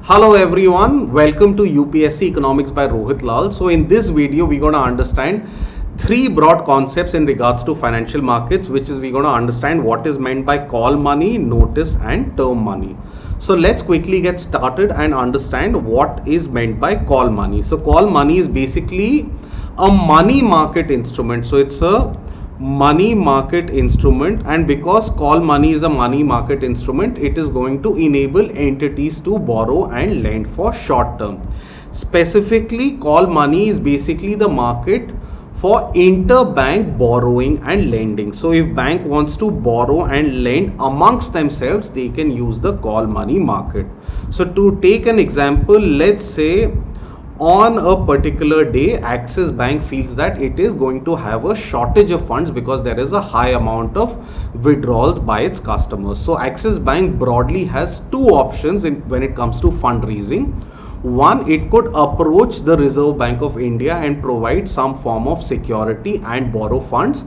Hello everyone, welcome to UPSC Economics by Rohit Lal. So in this video, we're going to understand three broad concepts in regards to financial markets, which is we're going to understand what is meant by call money, notice and term money. So let's quickly get started and understand what is meant by call money. So call money is basically a money market instrument. So it's a money market instrument, and because call money is a money market instrument, it is going to enable entities to borrow and lend for short term. Specifically, call money is basically the market for interbank borrowing and lending. So if bank wants to borrow and lend amongst themselves, they can use the call money market. So to take an example, let's say on a particular day, Axis Bank feels that it is going to have a shortage of funds because there is a high amount of withdrawals by its customers. So Axis Bank broadly has two options when it comes to fundraising. One, it could approach the Reserve Bank of India and provide some form of security and borrow funds.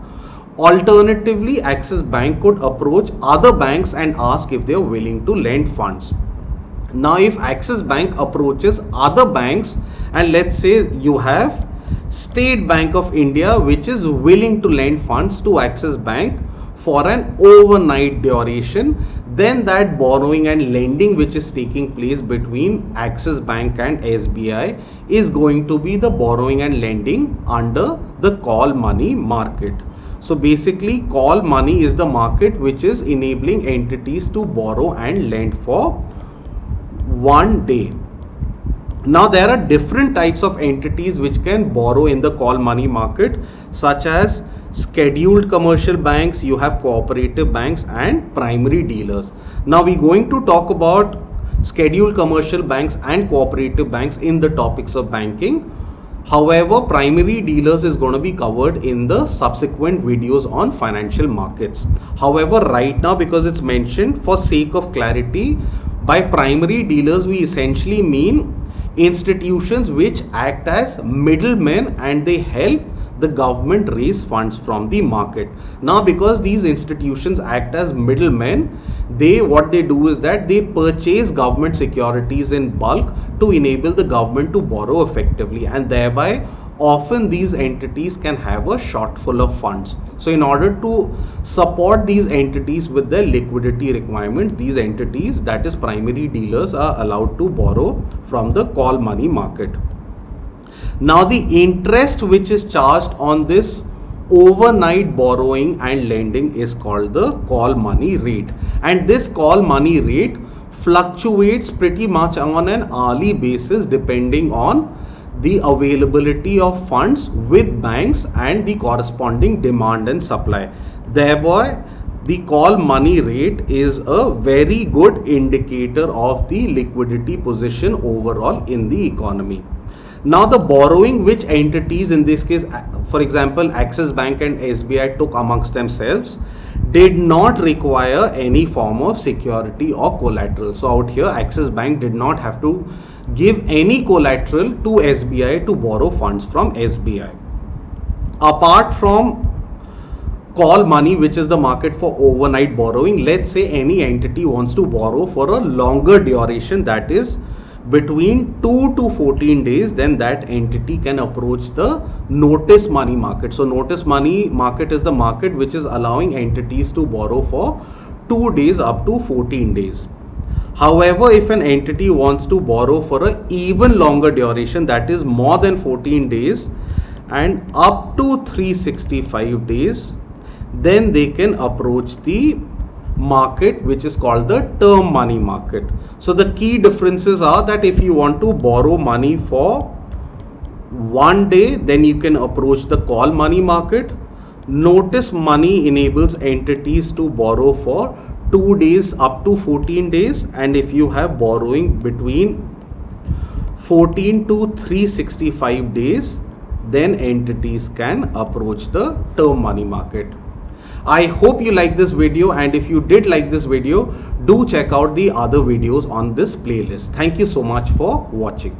Alternatively, Axis Bank could approach other banks and ask if they are willing to lend funds. Now, if Axis Bank approaches other banks, and let's say you have State Bank of India, which is willing to lend funds to Axis Bank for an overnight duration, then that borrowing and lending which is taking place between Axis Bank and SBI is going to be the borrowing and lending under the call money market. So basically, call money is the market which is enabling entities to borrow and lend for one day. Now there are different types of entities which can borrow in the call money market, such as scheduled commercial banks, you have cooperative banks and primary dealers. Now we're going to talk about scheduled commercial banks and cooperative banks in the topics of banking. However, primary dealers is going to be covered in the subsequent videos on financial markets. However, right now, because it's mentioned for sake of clarity, by primary dealers we essentially mean institutions which act as middlemen and they help the government raise funds from the market. Now because these institutions act as middlemen, what they do is that they purchase government securities in bulk to enable the government to borrow effectively, and thereby often these entities can have a shortfall of funds. So in order to support these entities with their liquidity requirement, these entities, that is primary dealers, are allowed to borrow from the call money market. Now the interest which is charged on this overnight borrowing and lending is called the call money rate, and this call money rate fluctuates pretty much on an hourly basis depending on the availability of funds with banks and the corresponding demand and supply. Thereby, the call money rate is a very good indicator of the liquidity position overall in the economy. Now the borrowing which entities, in this case for example Axis Bank and SBI, took amongst themselves did not require any form of security or collateral. So out here Axis Bank did not have to give any collateral to SBI to borrow funds from SBI. Apart from call money, which is the market for overnight borrowing, let's say any entity wants to borrow for a longer duration, that is between 2 to 14 days, then that entity can approach the notice money market. So notice money market is the market which is allowing entities to borrow for 2 days up to 14 days. However, if an entity wants to borrow for an even longer duration, that is more than 14 days and up to 365 days, then they can approach the market which is called the term money market. So the key differences are that if you want to borrow money for one day, then you can approach the call money market. Notice money enables entities to borrow for 2 days up to 14 days, and if you have borrowing between 14 to 365 days, then entities can approach the term money market. I hope you like this video, and if you did like this video, do check out the other videos on this playlist. Thank you so much for watching.